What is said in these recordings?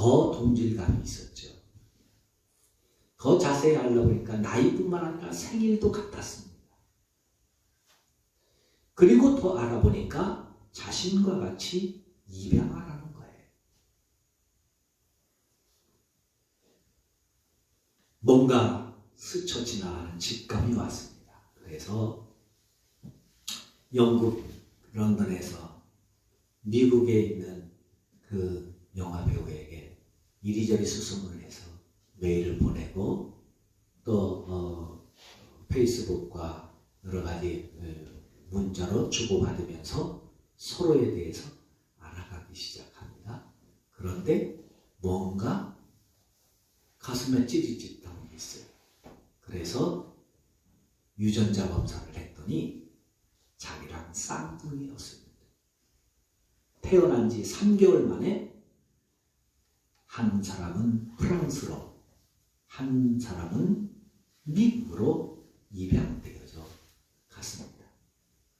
더 동질감이 있었죠. 더 자세히 알려고 보니까 나이뿐만 아니라 생일도 같았습니다. 그리고 더 알아보니까 자신과 같이 입양하라는 거예요. 뭔가 스쳐 지나가는 직감이 왔습니다. 그래서 영국 런던에서 미국에 있는 그 영화 배우에게 이리저리 수소문을 해서 메일을 보내고 또 페이스북과 여러 가지 문자로 주고받으면서 서로에 대해서 알아가기 시작합니다. 그런데 뭔가 가슴에 찌릿찌릿한 게 있어요. 그래서 유전자 검사를 했더니 자기랑 쌍둥이였습니다. 태어난 지 3개월 만에 한 사람은 프랑스로, 한 사람은 미국으로 입양되어서 갔습니다.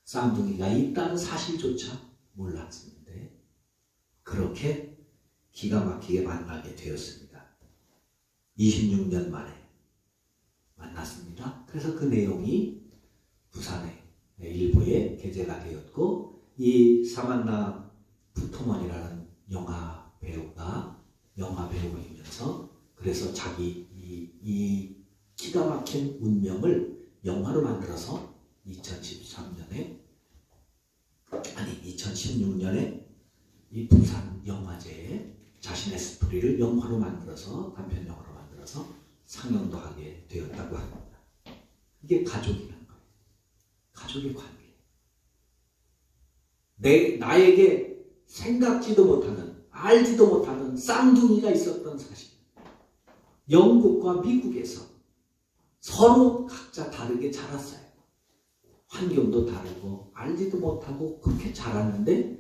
쌍둥이가 있다는 사실조차 몰랐는데 그렇게 기가 막히게 만나게 되었습니다. 26년 만에 만났습니다. 그래서 그 내용이 부산의 일부에 게재가 되었고, 이 사만나 푸트먼이라는 영화 배우이면서 그래서 자기 이 기가 막힌 운명을 영화로 만들어서 2016년에 이 부산 영화제에 자신의 스토리를 영화로 만들어서, 단편 영화로 만들어서 상영도 하게 되었다고 합니다. 이게 가족이라는 거예요. 가족의 관계. 나에게 생각지도 못하는, 알지도 못하는 쌍둥이가 있었던 사실. 영국과 미국에서 서로 각자 다르게 자랐어요. 환경도 다르고 알지도 못하고 그렇게 자랐는데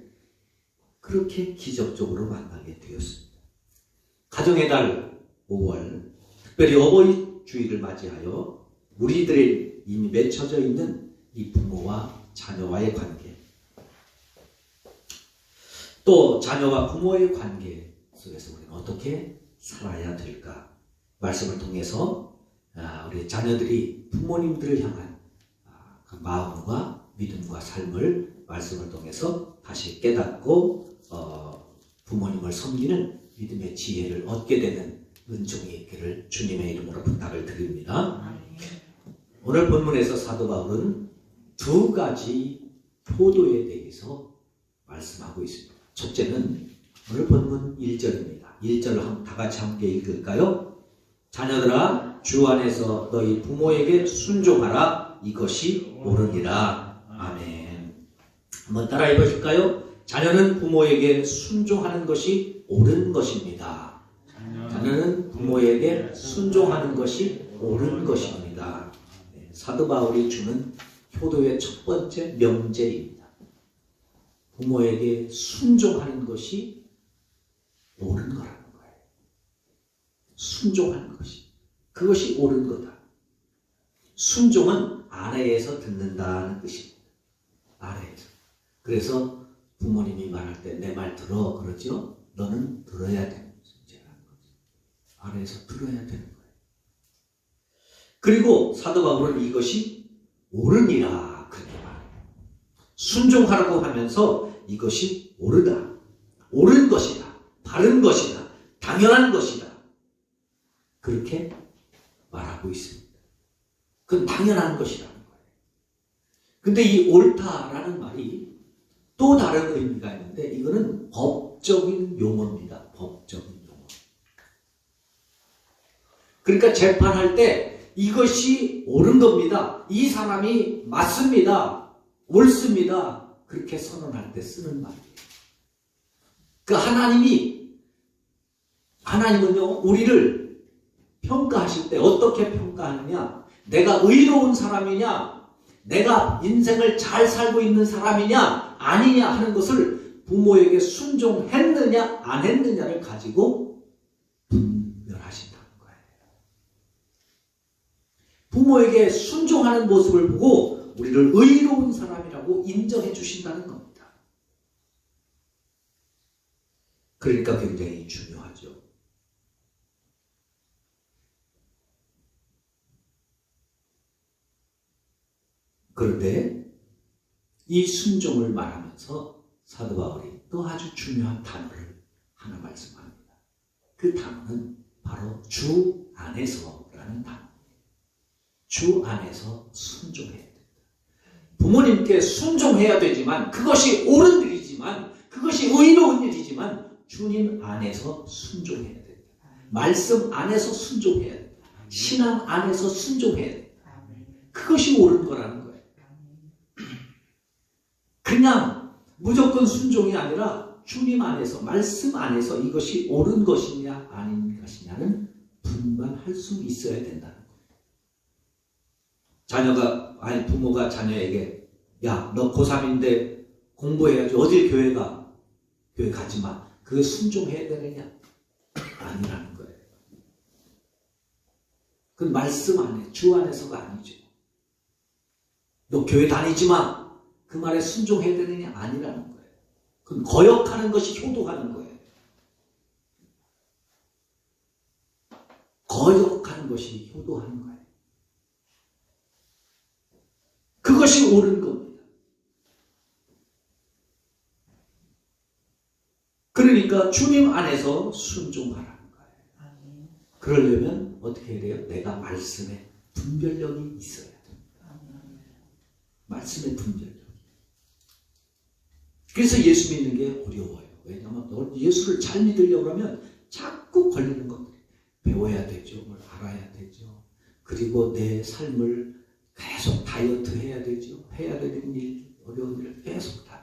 그렇게 기적적으로 만나게 되었습니다. 가정의 달 5월, 특별히 어버이 주일을 맞이하여 우리들의 이미 맺혀져 있는 이 부모와 자녀와의 관계, 또 자녀와 부모의 관계 속에서 우리는 어떻게 살아야 될까? 말씀을 통해서 우리 자녀들이 부모님들을 향한 그 마음과 믿음과 삶을 말씀을 통해서 다시 깨닫고 부모님을 섬기는 믿음의 지혜를 얻게 되는 은총이 있기를 주님의 이름으로 부탁을 드립니다. 오늘 본문에서 사도 바울은 두 가지 효도에 대해서 말씀하고 있습니다. 첫째는 오늘 본문 1절입니다. 1절을 다 같이 함께 읽을까요? 자녀들아, 주 안에서 너희 부모에게 순종하라. 이것이 옳으니라. 아멘. 한번 따라해 보실까요? 자녀는 부모에게 순종하는 것이 옳은 것입니다. 자녀는 부모에게 순종하는 것이 옳은 것입니다. 사도 바울이 주는 효도의 첫 번째 명제입니다. 부모에게 순종하는 것이 옳은 거라는 거예요. 순종하는 것이. 그것이 옳은 거다. 순종은 아래에서 듣는다는 뜻입니다. 아래에서. 그래서 부모님이 말할 때 내 말 들어 그러죠? 너는 들어야 되는 존재라는 거죠. 아래에서 들어야 되는 거예요. 그리고 사도 바울은 이것이 옳으니라 그렇게 말합니다. 순종하라고 하면서 이것이 옳으다. 옳은 것이다. 바른 것이다. 당연한 것이다. 그렇게 말하고 있습니다. 그건 당연한 것이라는 거예요. 근데 이 옳다라는 말이 또 다른 의미가 있는데 이거는 법적인 용어입니다. 법적인 용어. 그러니까 재판할 때 이것이 옳은 겁니다. 이 사람이 맞습니다. 옳습니다. 그렇게 선언할 때 쓰는 말이에요. 그 하나님은요, 우리를 평가하실 때 어떻게 평가하느냐? 내가 의로운 사람이냐? 내가 인생을 잘 살고 있는 사람이냐? 아니냐? 하는 것을 부모에게 순종했느냐? 안 했느냐를 가지고 분별하신다는 거예요. 부모에게 순종하는 모습을 보고 우리를 의로운 사람이라고 인정해 주신다는 겁니다. 그러니까 굉장히 중요하죠. 그런데 이 순종을 말하면서 사도 바울이 또 아주 중요한 단어를 하나 말씀합니다. 그 단어는 바로 주 안에서라는 단어입니다. 주 안에서 순종해야 됩니다. 부모님께 순종해야 되지만 그것이 옳은 일이지만 그것이 의로운 일이지만 주님 안에서 순종해야 됩니다. 말씀 안에서 순종해야 됩니다. 신앙 안에서 순종해야 됩니다. 그것이 옳은 거라는 거예요. 그냥 무조건 순종이 아니라 주님 안에서 말씀 안에서 이것이 옳은 것이냐 아닌 것이냐는 분간할 수 있어야 된다는 거예요. 부모가 자녀에게 야, 너 고3인데 공부해야지. 어딜 교회 가? 교회 가지 마. 그게 순종해야 되느냐? 아니라는 거예요. 그건 말씀 안에, 주 안에서가 아니죠. 너 교회 다니지 마. 그 말에 순종해야 되느냐? 아니라는 거예요. 그건 거역하는 것이 효도하는 거예요. 거역하는 것이 효도하는 거예요. 그것이 옳은 겁니다. 그러니까 주님 안에서 순종하라는 거예요. 그러려면 어떻게 해야 돼요? 내가 말씀에 분별력이 있어야 돼요. 말씀의 분별력. 그래서 예수 믿는 게 어려워요. 왜냐하면 예수를 잘 믿으려고 하면 자꾸 걸리는 것들이 배워야 되죠. 뭘 알아야 되죠. 그리고 내 삶을 계속 다이어트 해야 되죠. 해야 되는 일, 어려운 일을 계속 다.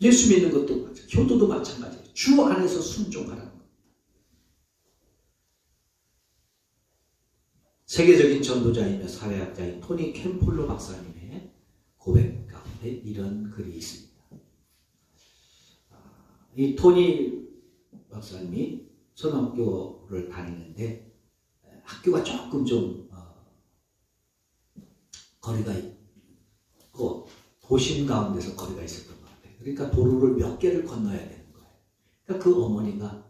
예수 믿는 것도 마찬가지예요. 효도도 마찬가지예요. 주 안에서 순종하라는 것. 세계적인 전도자이며 사회학자인 토니 캠폴로 박사님의 고백 가운데 이런 글이 있습니다. 이 토니 박사님이 초등학교를 다니는데 학교가 조금 좀 거리가 있고 도심 가운데서 거리가 있었던 것 같아요. 그러니까 도로를 몇 개를 건너야 되는 거예요. 그러니까 그 어머니가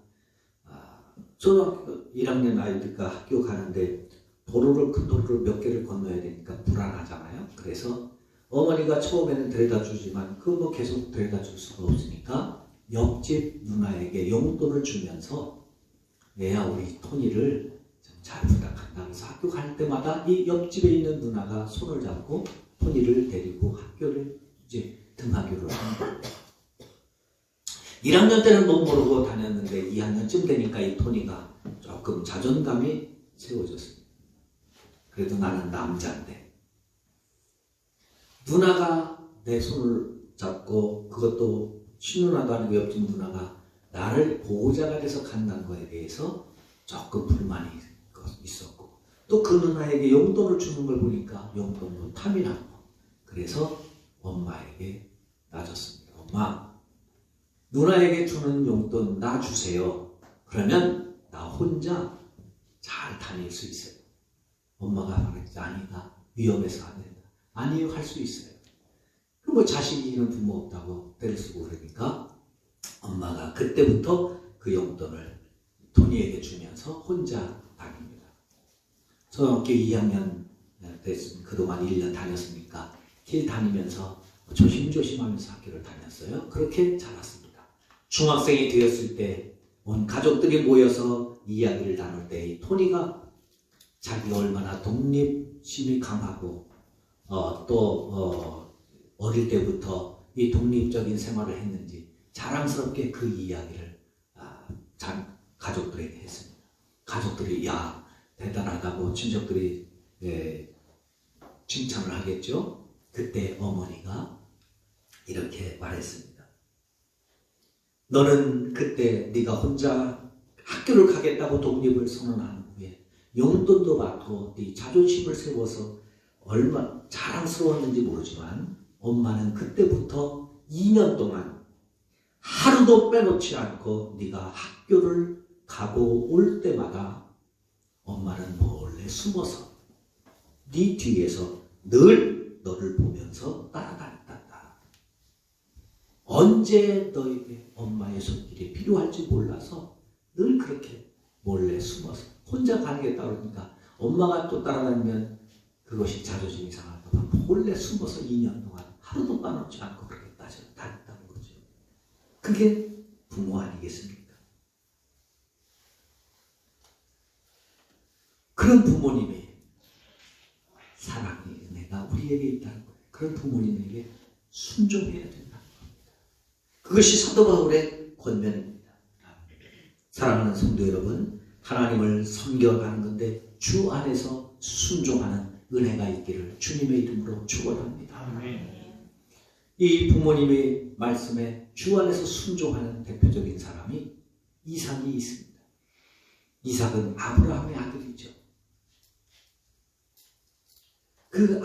초등학교 1학년 아이들과 학교 가는데 큰 도로를 몇 개를 건너야 되니까 불안하잖아요. 그래서 어머니가 처음에는 데려다 주지만 그거 계속 데려다 줄 수가 없으니까 옆집 누나에게 용돈을 주면서 얘야 우리 토니를 좀 잘 부탁한다. 그래서 학교 갈 때마다 이 옆집에 있는 누나가 손을 잡고 토니를 데리고 학교를 이제 등하교를 하는 거예요. 1학년 때는 못 모르고 다녔는데 2학년쯤 되니까 이 토니가 조금 자존감이 세워졌습니다. 그래도 나는 남자인데 누나가 내 손을 잡고 그것도 친누나도 아니고 옆집 누나가 나를 보호자가 돼서 간다는 거에 대해서 조금 불만이 있었고 또 그 누나에게 용돈을 주는 걸 보니까 용돈도 탐이 났고 그래서 엄마에게 나줬습니다. 엄마, 누나에게 주는 용돈 나 주세요. 그러면 나 혼자 잘 다닐 수 있어요. 엄마가 말했지 아니다. 위험해서 안 된다. 아니요, 할 수 있어요. 그럼 뭐 자식이는 부모 없다고 때를 쓰고 그러니까 엄마가 그때부터 그 용돈을 토니에게 주면서 혼자 다닙니다. 초등학교 2학년 됐으면 그동안 1년 다녔으니까 길 다니면서 조심조심 하면서 학교를 다녔어요. 그렇게 자랐습니다. 중학생이 되었을 때 온 가족들이 모여서 이야기를 나눌 때 이 토니가 자기가 얼마나 독립심이 강하고 어릴 때부터 이 독립적인 생활을 했는지 자랑스럽게 그 이야기를 가족들에게 했습니다. 가족들이 야 대단하다고 친척들이 칭찬을 하겠죠. 그때 어머니가 이렇게 말했습니다. 너는 그때 네가 혼자 학교를 가겠다고 독립을 선언한 후에 용돈도 받고 네 자존심을 세워서 얼마나 자랑스러웠는지 모르지만 엄마는 그때부터 2년 동안 하루도 빼놓지 않고 네가 학교를 가고 올 때마다 엄마는 몰래 숨어서 네 뒤에서 늘 너를 보면서 따라다녔다. 언제 너에게 엄마의 손길이 필요할지 몰라서 늘 그렇게 몰래 숨어서 혼자 가겠다 그러니까 엄마가 또 따라다니면 그것이 자존심이 상할까 봐 몰래 숨어서 2년 동안 하루도 빠놓지 않고 그렇게 다녔다는 거죠. 그게 부모 아니겠습니까? 그런 부모님의 사랑이 은혜가 우리에게 있다는 거예요. 그런 부모님에게 순종해야 된다는 겁니다. 그것이 사도 바울의 권면입니다. 사랑하는 성도 여러분, 하나님을 섬겨가는 건데 주 안에서 순종하는 은혜가 있기를 주님의 이름으로 축원합니다. 아멘. 이 부모님의 말씀에 주 안에서 순종하는 대표적인 사람이 이삭이 있습니다. 이삭은 아브라함의 아들이죠. 그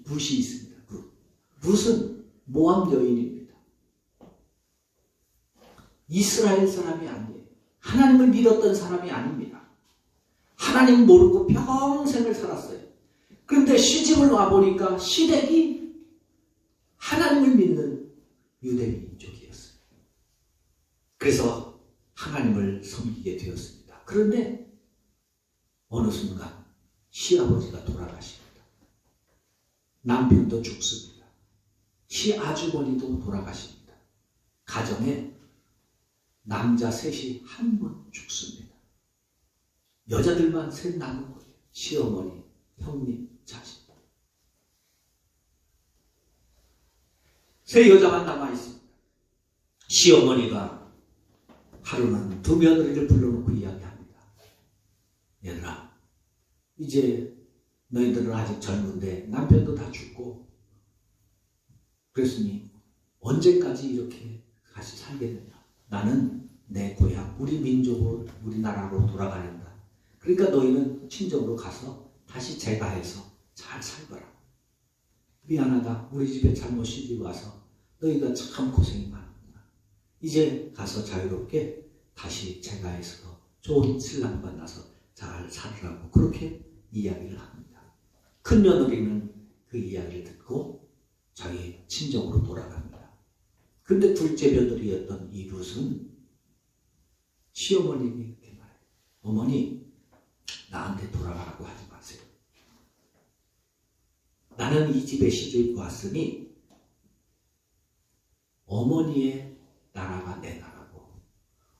룻이 있습니다. 룻은 모압 여인입니다. 이스라엘 사람이 아니에요. 하나님을 믿었던 사람이 아닙니다. 하나님 모르고 평생을 살았어요. 그런데 시집을 와보니까 시댁이 하나님을 믿는 유대 민족이었어요. 그래서 하나님을 섬기게 되었습니다. 그런데 어느 순간 시아버지가 돌아가십니다. 남편도 죽습니다. 시아주머니도 돌아가십니다. 가정에 남자 셋이 한 번 죽습니다. 여자들만 셋 남은 거예요. 시어머니, 형님, 자식. 세 여자만 남아있습니다. 시어머니가 하루는 두 며느리를 불러놓고 이야기합니다. 얘들아, 이제 너희들은 아직 젊은데 남편도 다 죽고 그랬으니 언제까지 이렇게 같이 살겠느냐. 나는 내 고향, 우리 민족으로, 우리나라로 돌아가는다. 그러니까 너희는 친정으로 가서 다시 재가해서 잘 살거라. 미안하다. 우리 집에 잘못 시집 와서 너희가 참 고생이 많구나. 이제 가서 자유롭게 다시 재가해서 좋은 신랑 만나서 잘 살으라고 그렇게 이야기를 합니다. 큰 며느리는 그 이야기를 듣고 자기 친정으로 돌아갑니다. 그런데 둘째 며느리였던 이 룻은 시어머님이 이렇게 말해요. 어머니, 나한테 돌아가라고 하지 마세요. 나는 이 집에 시집 왔으니 어머니의 나라가 내 나라고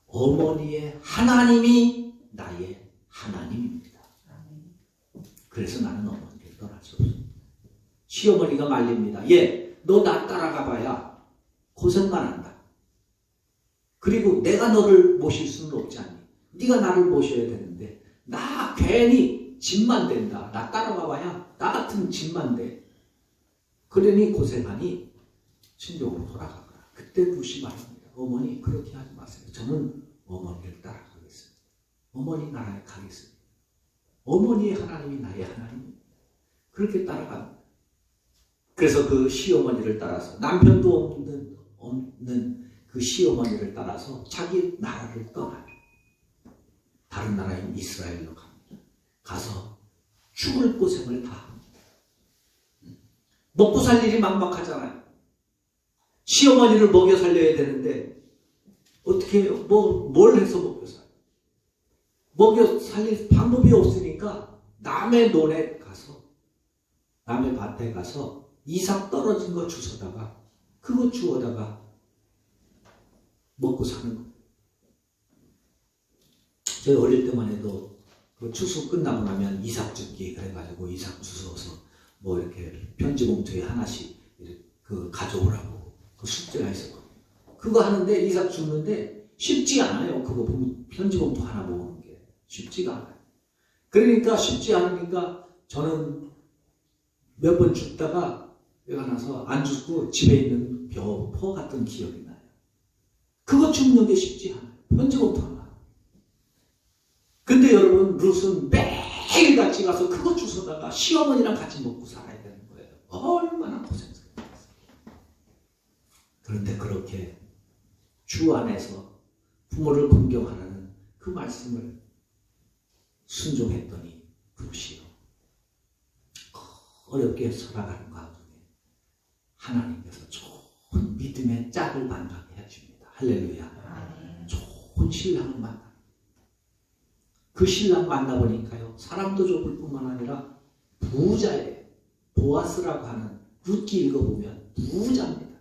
어머니의 하나님이 나의 하나님입니다. 그래서 나는 어머니를 떠날 수 없습니다. 시어머니가 말립니다. 얘, 너 나 따라가 봐야 고생만 한다. 그리고 내가 너를 모실 수는 없지 않니? 네가 나를 모셔야 되는데 나 괜히 짐만 된다. 나 따라가 봐야 나 같은 짐만 돼. 그러니 고생하니 친정으로 돌아가거라. 그때 룻이 말합니다. 어머니 그렇게 하지 마세요. 저는 어머니를 따라가겠습니다. 어머니 나라에 가겠습니다. 어머니의 하나님이 나의 하나님입니다. 그렇게 따라갑니다. 그래서 그 시어머니를 따라서 남편도 없는 그 시어머니를 따라서 자기 나라를 떠나요. 다른 나라인 이스라엘로 갑니다. 가서 죽을 고생을 다 합니다. 먹고 살 일이 막막하잖아요. 시어머니를 먹여 살려야 되는데 어떻게 해요? 뭘 해서 먹여 살아요? 먹여 살릴 방법이 없으니까 남의 논에 가서 남의 밭에 가서 이삭 떨어진 거 주워다가 그거 주워다가 먹고 사는 거예요. 제가 어릴 때만 해도 그 추수 끝나고 나면 이삭 줍기 그래가지고 이삭 주워서 뭐 이렇게 편지 봉투에 하나씩 이렇게 그 가져오라고 그 숙제가 있었거든요. 그거 하는데 이삭 줍는데 쉽지 않아요. 그거 편지 봉투 하나 모으는 게 쉽지가 않아요. 그러니까 쉽지 않으니까 저는 몇 번 줍다가 내가 나서 안 줍고 집에 있는 포 같은 기억이 나요. 그거 줍는 게 쉽지 않아요. 편지 봉투 하나. 근데 여러분 룻은 매일같이 가서 그거 주워다가 시어머니랑 같이 먹고 살아야 되는 거예요. 얼마나 고생스러웠어요. 그런데 그렇게 주 안에서 부모를 공경하는 그 말씀을 순종했더니 룻이요. 어렵게 살아가는 가운데 하나님께서 좋은 믿음의 짝을 만나게 해줍니다. 할렐루야. 좋은 신랑을 만나. 그 신랑 만나보니까요, 사람도 좁을 뿐만 아니라 부자예요. 보아스라고 하는 룻기 읽어보면 부자입니다.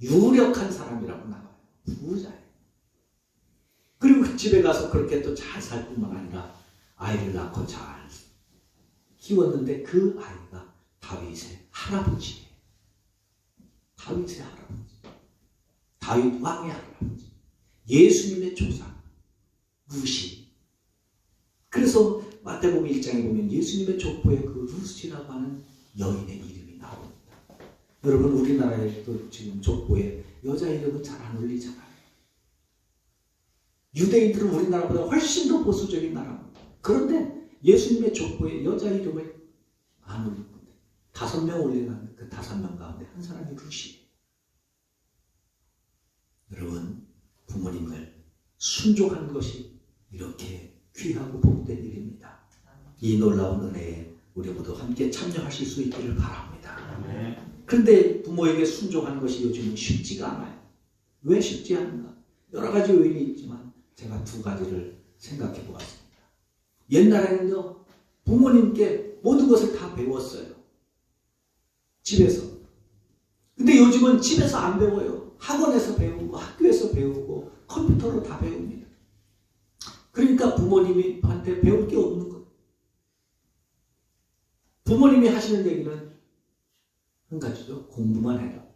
유력한 사람이라고 나와요. 부자예요. 그리고 그 집에 가서 그렇게 또 잘 살 뿐만 아니라 아이를 낳고 잘 키웠는데 그 아이가 다윗의 할아버지예요. 다윗의 할아버지. 다윗 왕의 할아버지. 예수님의 조상. 룻이. 그래서 마태복음 1장에 보면 예수님의 족보에 그 룻이라고 하는 여인의 이름이 나옵니다. 여러분, 우리나라에도 지금 족보에 여자 이름은 잘 안 올리잖아요. 유대인들은 우리나라보다 훨씬 더 보수적인 나라입니다. 그런데 예수님의 족보에 여자 이름을 안 올립니다. 5명 올려놨는데 그 5명 가운데 한 사람이 룻이에요. 여러분, 부모님을 순종하는 것이 이렇게 귀하고 복된 일입니다. 이 놀라운 은혜에 우리 모두 함께 참여하실 수 있기를 바랍니다. 그런데 부모에게 순종하는 것이 요즘은 쉽지가 않아요. 왜 쉽지 않은가? 여러 가지 요인이 있지만 제가 2가지를 생각해 보았습니다. 옛날에는요, 부모님께 모든 것을 다 배웠어요. 집에서. 근데 요즘은 집에서 안 배워요. 학원에서 배우고 학교에서 배우고 컴퓨터로 다 배웁니다. 그러니까 부모님한테 배울 게 없는 거예요. 부모님이 하시는 얘기는 한 가지죠. 공부만 해라.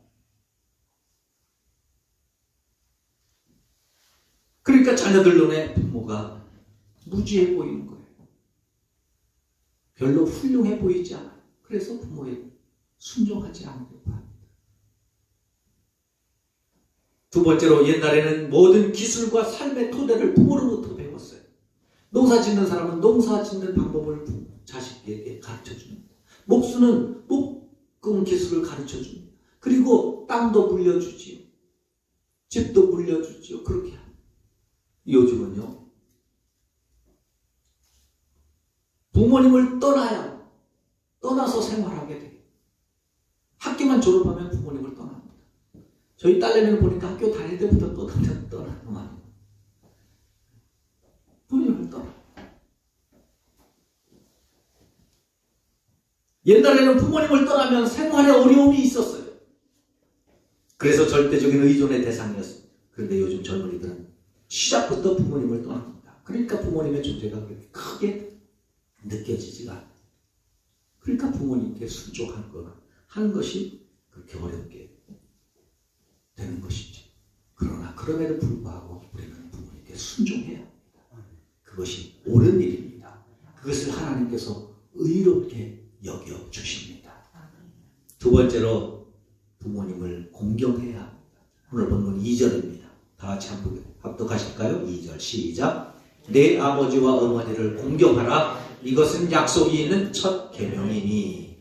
그러니까 자녀들 눈에 부모가 무지해 보이는 거예요. 별로 훌륭해 보이지 않아요. 그래서 부모에게 순종하지 않으려고 합니다. 2번째로, 옛날에는 모든 기술과 삶의 토대를 부모로부터 배웠어요. 농사 짓는 사람은 농사 짓는 방법을 자식에게 가르쳐줍니다. 목수는 목금 기술을 가르쳐줍니다. 그리고 땅도 물려주지요. 집도 물려주지요. 그렇게 합니다. 요즘은요, 부모님을 떠나서 생활하게 돼요. 학교만 졸업하면 부모님을 떠납니다. 저희 딸내미를 보니까 학교 다닐 때부터 떠나는 거 아니에요. 부모님을 떠나. 옛날에는 부모님을 떠나면 생활에 어려움이 있었어요. 그래서 절대적인 의존의 대상이었습니다. 그런데 요즘 젊은이들은 시작부터 부모님을 떠납니다. 그러니까 부모님의 존재가 그렇게 크게 느껴지지가 않아요. 그러니까 부모님께 순종하는 거나 하는 것이 그렇게 어렵게 되는 것이죠. 그러나 그럼에도 불구하고 우리는 부모님께 순종해야 합니다. 그것이 옳은 일입니다. 그것을 하나님께서 의롭게 여겨주십니다. 2번째로, 부모님을 공경해야 합니다. 오늘 본문 2절입니다. 다 같이 한번 합독하실까요? 2절 시작. 내 아버지와 어머니를 공경하라. 이것은 약속이 있는 첫 계명이니.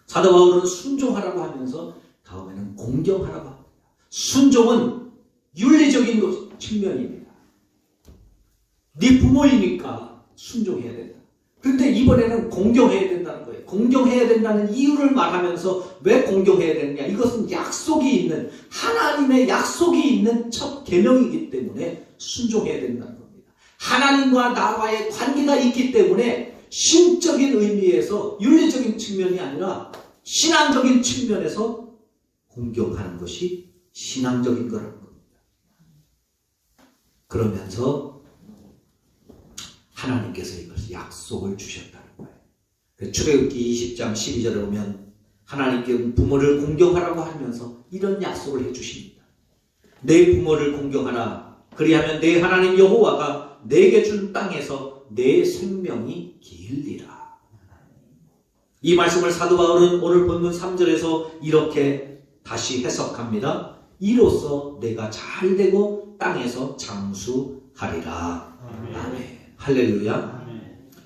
사도 바울은 순종하라고 하면서 다음에는 공경하라고 합니다. 순종은 윤리적인 측면입니다. 네 부모이니까 순종해야 된다. 그런데 이번에는 공경해야 된다는 거예요. 공경해야 된다는 이유를 말하면서 왜 공경해야 되느냐? 이것은 약속이 있는, 하나님의 약속이 있는 첫 계명이기 때문에 순종해야 된다는 겁니다. 하나님과 나와의 관계가 있기 때문에 신적인 의미에서 윤리적인 측면이 아니라 신앙적인 측면에서 공경하는 것이 신앙적인 거라는 겁니다. 그러면서 하나님께서 이것을 약속을 주셨다는 거예요. 출애굽기 20장 12절에 보면 하나님께 부모를 공경하라고 하면서 이런 약속을 해주십니다. 내 부모를 공경하라. 그리하면 내 하나님 여호와가 내게 준 땅에서 내 생명이 길리라. 이 말씀을 사도 바울은 오늘 본문 3절에서 이렇게 다시 해석합니다. 이로써 내가 잘되고 땅에서 장수하리라. 아멘. 할렐루야.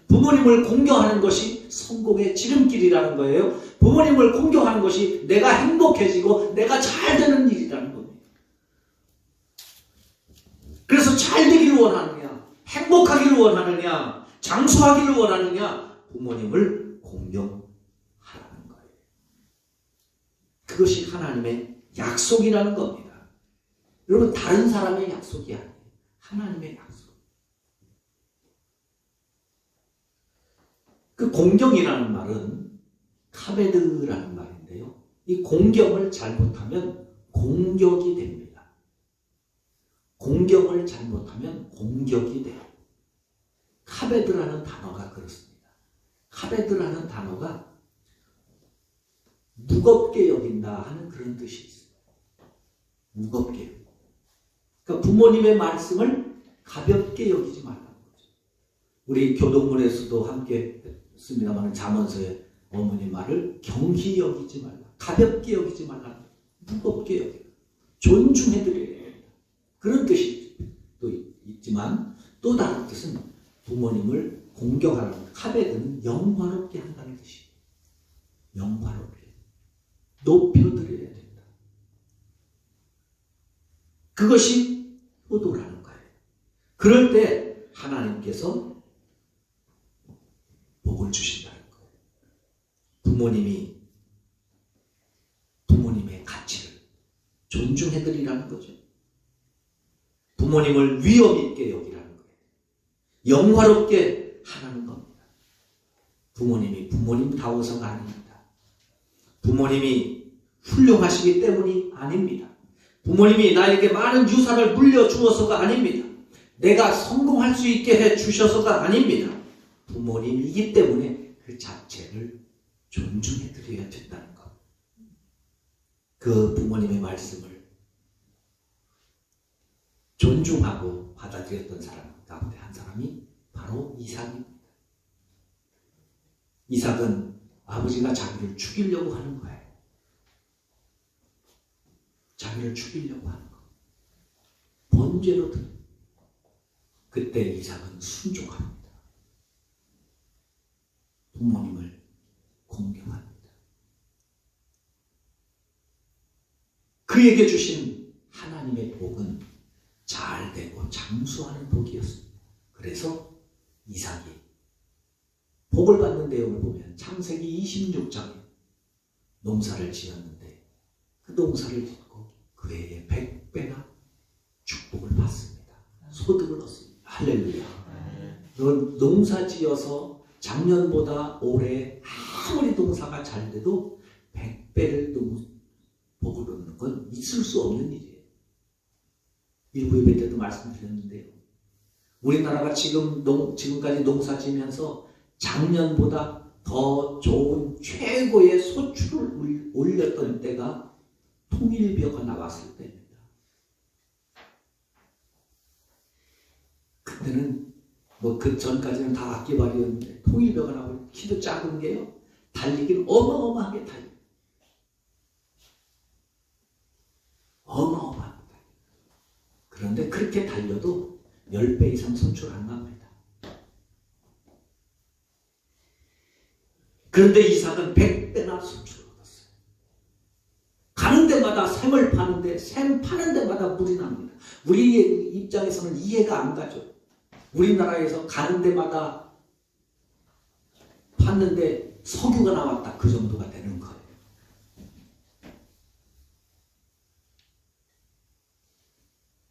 부모님을 공경하는 것이 성공의 지름길이라는 거예요. 부모님을 공경하는 것이 내가 행복해지고 내가 잘되는 일이라는 겁니다. 그래서 잘되기를 원하느냐, 행복하기를 원하느냐, 장수하기를 원하느냐, 부모님을 공경하라는 거예요. 그것이 하나님의 약속이라는 겁니다. 여러분, 다른 사람의 약속이 아니에요. 하나님의 약속. 그 공경이라는 말은 카베드라는 말인데요. 이 공경을 잘못하면 공격이 됩니다. 공경을 잘못하면 공격이 돼요. 카베드라는 단어가 그렇습니다. 카베드라는 단어가 무겁게 여긴다 하는 그런 뜻이 있어요. 무겁게. 그러니까 부모님의 말씀을 가볍게 여기지 말라는 거죠. 우리 교동문에서도 함께 했습니다만 잠언서에 어머니 말을 경히 여기지 말라. 가볍게 여기지 말라. 무겁게 여기라. 존중해드려야 된다. 그런 뜻이 또 있지만 또 다른 뜻은 부모님을 공경하라는 카베드는 영화롭게 한다는 뜻이에요. 영화롭게. 높여드려야 된다. 그것이 효도라는 거예요. 그럴 때 하나님께서 복을 주신다는 거예요. 부모님의 가치를 존중해드리라는 거죠. 부모님을 위엄 있게 여기라는 거예요. 영화롭게 하라는 겁니다. 부모님이 부모님다워서가 아닙니다. 부모님이 훌륭하시기 때문이 아닙니다. 부모님이 나에게 많은 유산을 물려주어서가 아닙니다. 내가 성공할 수 있게 해주셔서가 아닙니다. 부모님이기 때문에 그 자체를 존중해드려야 된다는 것. 그 부모님의 말씀을 존중하고 받아들였던 사람 가운데 한 사람이 바로 이삭입니다. 이삭은 아버지가 자기를 죽이려고 하는 거예요. 자기를 죽이려고 하는 거. 번제로 들. 그때 이삭은 순종합니다. 부모님을 공경합니다. 그에게 주신 하나님의 복은 잘되고 장수하는 복이었습니다. 그래서 이삭이 복을 받는 내용을 보면 창세기 26장에 농사를 지었는데 그 농사를 짓고 그 해에 100배나 축복을 받습니다. 소득을 얻습니다. 할렐루야. 그건 농사 지어서 작년보다 올해 아무리 농사가 잘 돼도 100배를 복을 얻는 건 있을 수 없는 일이에요. 일부 예배 때도 말씀드렸는데요. 우리나라가 지금까지 농사 지면서 작년보다 더 좋은 최고의 소출을 올렸던 때가 통일벼가 나왔을 때입니다. 그때는 그 전까지는 다 악기발이었는데 통일벼가 나오면 키도 작은 게요. 달리기는 어마어마하게 달려요. 어마어마하게 달려요. 그런데 그렇게 달려도 10배 이상 손출 안 납니다. 그런데 이삭은 100배나 손출을 얻었어요. 가는 데마다 샘을 파는데 샘 파는 데마다 물이 납니다. 우리 입장에서는 이해가 안 가죠. 우리나라에서 가는 데마다 팠는데 석유가 나왔다. 그 정도가 되는 거예요.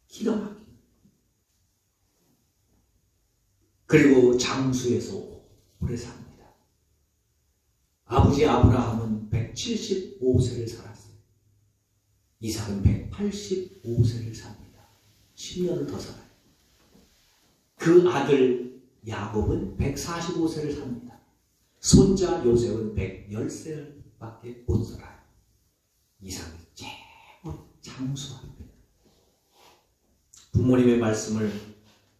기가 막히게. 그리고 장수에서 오래 삽니다. 아버지 아브라함은 175세를 살았어요. 이삭은 185세를 삽니다. 10년을 더 살아요. 그 아들 야곱은 145세를 삽니다. 손자 요셉은 110세밖에 못 살아요. 이삭이 최고 장수합니다. 부모님의 말씀을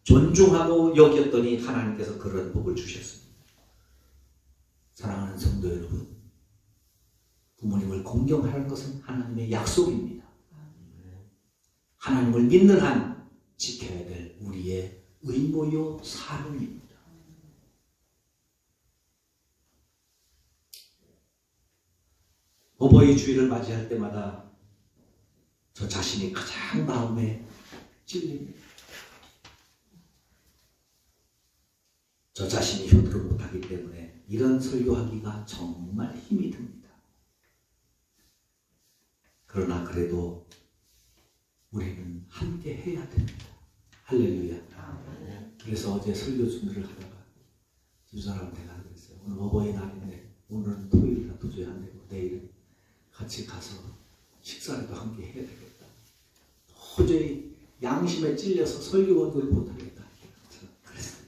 존중하고 여겼더니 하나님께서 그런 복을 주셨습니다. 사랑하는 성도 여러분, 부모님을 공경하는 것은 하나님의 약속입니다. 하나님을 믿는 한 지켜야 될 우리의 의무요 사명입니다. 어버이 주일을 맞이할 때마다 저 자신이 가장 마음에 찔립니다. 저 자신이 효도를 못하기 때문에 이런 설교하기가 정말 힘이 듭니다. 그러나 그래도 우리는 함께 해야 됩니다. 할렐루야. 그래서 어제 설교 준비를 하다가 집사람한테 가서 그랬어요. 오늘 어버이날인데 오늘은 토요일이라 도저히 안 되고 내일은 같이 가서 식사라도 함께 해야 되겠다. 도저히 양심에 찔려서 설교 원고를 못하겠다. 그랬어요.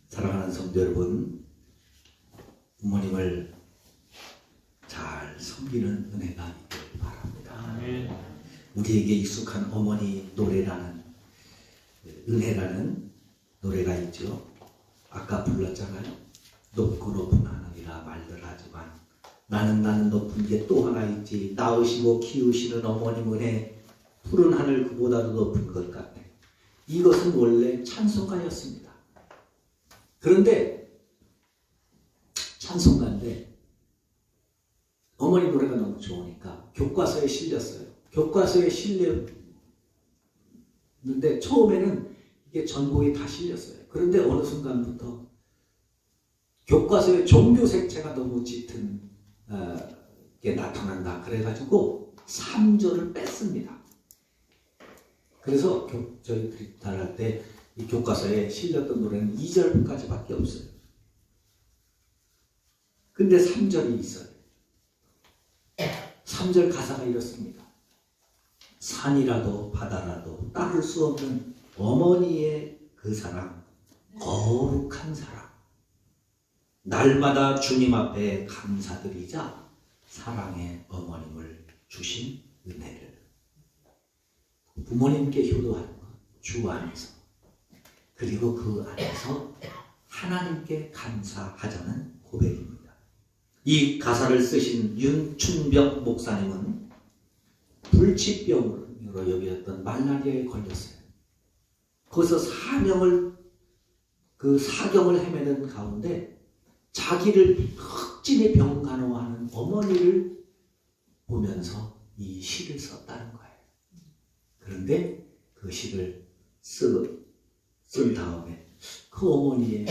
사랑하는 성도 여러분, 부모님을 잘 섬기는 은혜가 있기를 바랍니다. 아멘. 우리에게 익숙한 어머니 노래라는, 은혜라는 노래가 있죠. 아까 불렀잖아요. 높고 높은 하늘이라 말들 하지만 나는 높은 게 또 하나 있지. 낳으시고 키우시는 어머님 은혜, 푸른 하늘 그보다도 높은 것 같아. 이것은 원래 찬송가였습니다. 그런데 찬송가인데 어머니 노래가 너무 좋으니까 교과서에 실렸어요. 교과서에 실렸는데 처음에는 이게 전곡이 다 실렸어요. 그런데 어느 순간부터 교과서에 종교 색채가 너무 짙은 게 나타난다. 그래가지고 3절을 뺐습니다. 그래서 저희들이 다닐 때 이 교과서에 실렸던 노래는 2절까지밖에 없어요. 근데 3절이 있어요. 3절 가사가 이렇습니다. 산이라도 바다라도 따를 수 없는 어머니의 그 사랑, 거룩한 사랑. 날마다 주님 앞에 감사드리자 사랑의 어머님을 주신 은혜를. 부모님께 효도하는 것, 주 안에서. 그리고 그 안에서 하나님께 감사하자는 고백입니다. 이 가사를 쓰신 윤춘벽 목사님은 불치병으로 여겼던 말라리아에 걸렸어요. 거기서 사경을 헤매는 가운데 자기를 흑진의 병 간호하는 어머니를 보면서 이 시를 썼다는 거예요. 그런데 그 시를 쓴 다음에 그 어머니의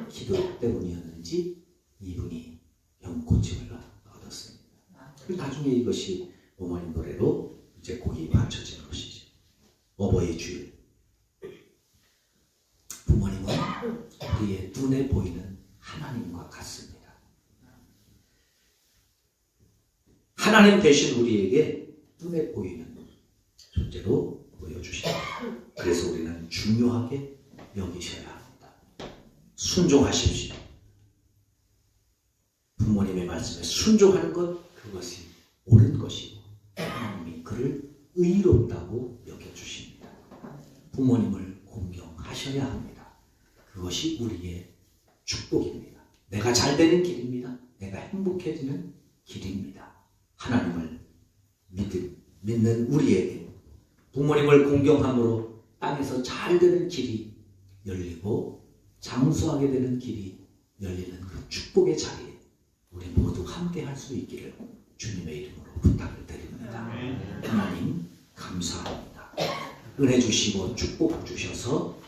기도 때문이었는지 이분이 병고침을 얻었습니다. 나중에 이것이 어머니 노래로 이제 곡이 맞춰진 것이죠. 어버이 주일. 부모님은 우리의 눈에 보이는 하나님과 같습니다. 하나님 대신 우리에게 눈에 보이는 존재로 보여주십니다. 그래서 우리는 중요하게 여기셔야 합니다. 순종하십시오. 부모님의 말씀에 순종하는 것, 그것이 옳은 것이고 하나님이 그를 의롭다고 여겨주십니다. 부모님을 공경하셔야 합니다. 그것이 우리의 축복입니다. 내가 잘 되는 길입니다. 내가 행복해지는 길입니다. 하나님을 믿는 우리에게 부모님을 공경함으로 땅에서 잘 되는 길이 열리고 장수하게 되는 길이 열리는 그 축복의 자리에 우리 모두 함께 할 수 있기를 주님의 이름으로 부탁을 드립니다. 하나님 감사합니다. 은혜 주시고 축복 주셔서